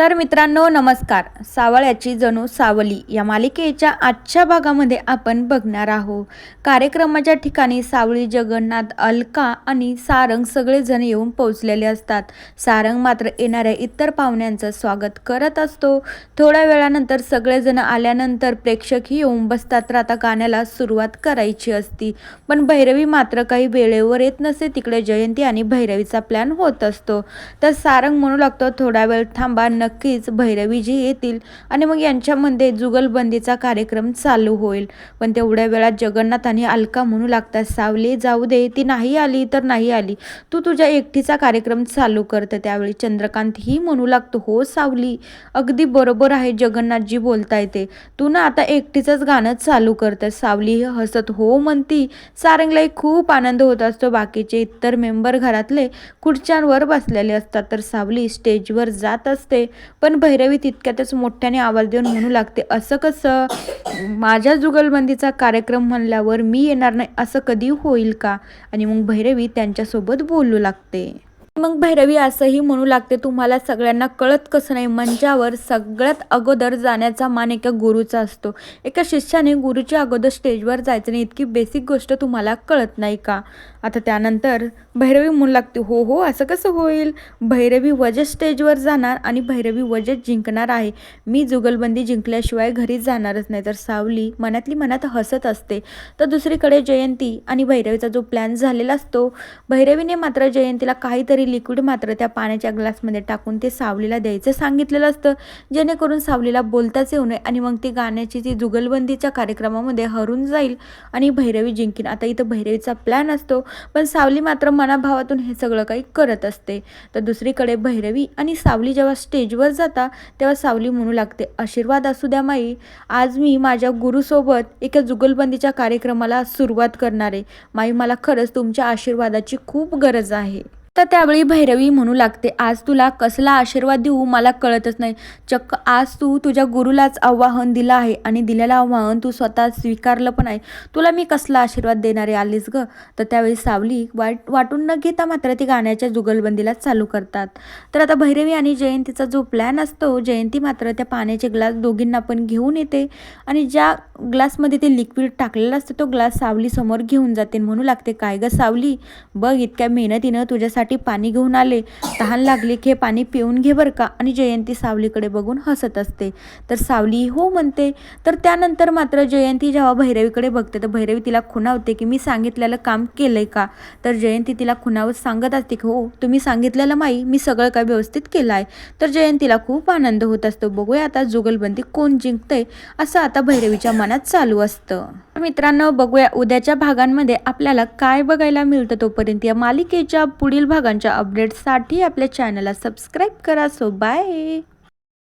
तर मित्रांनो नमस्कार. सावळ्याची जणू सावली या मालिकेच्या आजच्या भागामध्ये आपण बघणार आहोत. कार्यक्रमाच्या ठिकाणी सावळी, जगन्नाथ, अलका आणि सारंग सगळेजण येऊन पोहोचलेले असतात. सारंग मात्र येणाऱ्या इतर पाहुण्यांचं स्वागत करत असतो. थोड्या वेळानंतर सगळेजण आल्यानंतर प्रेक्षकही येऊन बसतात. तर आता गाण्याला सुरुवात करायची असती, पण भैरवी मात्र काही वेळेवर येत नसते. तिकडे जयंती आणि भैरवीचा प्लॅन होत असतो. तर सारंग म्हणू लागतो, थोडा वेळ थांबा, नक्कीच भैरवीजी येतील आणि मग यांच्यामध्ये जुगलबंदीचा कार्यक्रम चालू होईल. पण तेवढ्या वेळात जगन्नाथ आणि अलका म्हणू लागतात, सावली जाऊ दे, ती नाही आली तर नाही आली, तू तुझ्या एकटीचा कार्यक्रम चालू करते. त्यावेळी चंद्रकांत ही म्हणू लागतो, हो सावली, अगदी बरोबर आहे, जगन्नाथजी बोलताय ते, तू ना आता एकटीचंच गाणं चालू करते. सावली हसत हो म्हणती. सारंगलाही खूप आनंद होत असतो. बाकीचे इतर मेंबर घरातले खुर्च्यांवर बसलेले असतात. तर सावली स्टेजवर जात असते, पण भैरवी तितक्यातच मोठ्याने आवाज देऊन म्हणू लागते, असं कसं, माझ्या जुगलबंदीचा कार्यक्रम म्हणल्यावर मी येणार नाही असं कधी होईल का? आणि मग भैरवी त्यांच्यासोबत बोलू लागते. मग भैरवी असंही म्हणू लागते, तुम्हाला सगळ्यांना कळत कसं नाही, मंचावर सगळ्यात अगोदर जाण्याचा मान एका गुरुचा असतो. एका शिष्याने गुरुच्या अगोदर स्टेजवर जायचं नाही, इतकी बेसिक गोष्ट तुम्हाला कळत नाही का? आता त्यानंतर भैरवी म्हणू लागते, हो हो, असं कसं होईल, भैरवी वजह स्टेजवर जाणार आणि भैरवी वजह जिंकणार आहे, मी जुगलबंदी जिंकल्याशिवाय घरी जाणारच नाही. तर सावली मनातली मनात हसत असते. तर दुसरीकडे जयंती आणि भैरवीचा जो प्लॅन झालेला असतो, भैरवीने मात्र जयंतीला काहीतरी लिक्विड मात्र त्या पाण्याच्या ग्लासमध्ये टाकून ते सावलीला द्यायचं सांगितलेलं असतं, जेणेकरून सावलीला बोलताच येऊ नये आणि मग ती गाण्याची ती जुगलबंदीच्या कार्यक्रमामध्ये हरून जाईल आणि भैरवी जिंकीन. आता इथं भैरवीचा प्लॅन असतो, पण सावली मात्र मनाभावातून हे सगळं काही करत असते. तर दुसरीकडे भैरवी आणि सावली जेव्हा स्टेजवर जाता तेव्हा सावली म्हणू लागते, आशीर्वाद असू द्या माई, आज मी माझ्या गुरुसोबत एका जुगलबंदीच्या कार्यक्रमाला सुरुवात करणार आहे. माई, मला खरंच तुमच्या आशीर्वादाची खूप गरज आहे. तर त्यावेळी भैरवी म्हणू लागते, आज तुला कसला आशीर्वाद देऊ मला कळतच नाही, चक्क आज तू तुझ्या गुरुलाच आव्हान दिलं आहे आणि दिलेलं आव्हान तू स्वतः स्वीकारलं पण आहे, तुला मी कसला आशीर्वाद देणारे आलीस ग? तर त्यावेळी सावली वाटून न घेता मात्र ती गाण्याच्या जुगलबंदीला चालू करतात. तर आता भैरवी आणि जयंतीचा जो प्लॅन असतो, जयंती मात्र त्या पाण्याचे ग्लास दोघींना पण घेऊन येते आणि ज्या ग्लासमध्ये ते लिक्विड टाकलेलं असतं तो ग्लास सावली समोर घेऊन जाते. म्हणू लागते, काय ग सावली, बघ इतक्या मेहनतीनं तुझ्यासाठी पाणी घेऊन आले, तहान लागली की हे पाणी पिऊन घे बरं का. आणि जयंती सावलीकडे बघून हसत असते. तर सावली हो म्हणते. तर त्यानंतर मात्र जयंती जेव्हा भैरवीकडे बघते तर भैरवी तिला खुणावते की मी सांगितलेलं काम केलंय का? तर जयंती तिला खुणावत सांगत असते की हो, तुम्ही सांगितलेलं माई, मी सगळं काय व्यवस्थित केलं आहे. तर जयंतीला खूप आनंद होत असतो. बघूया आता जुगलबंदी कोण जिंकतंय असं आता भैरवीच्या मनात चालू असतं. मित्रांनो, बघूया उद्याच्या भागांमध्ये आपल्याला काय बघायला मिळतं. तोपर्यंत या मालिकेच्या पुढील भागांच्या अपडेट्ससाठी आपल्या चॅनलला सबस्क्राईब करा. So bye.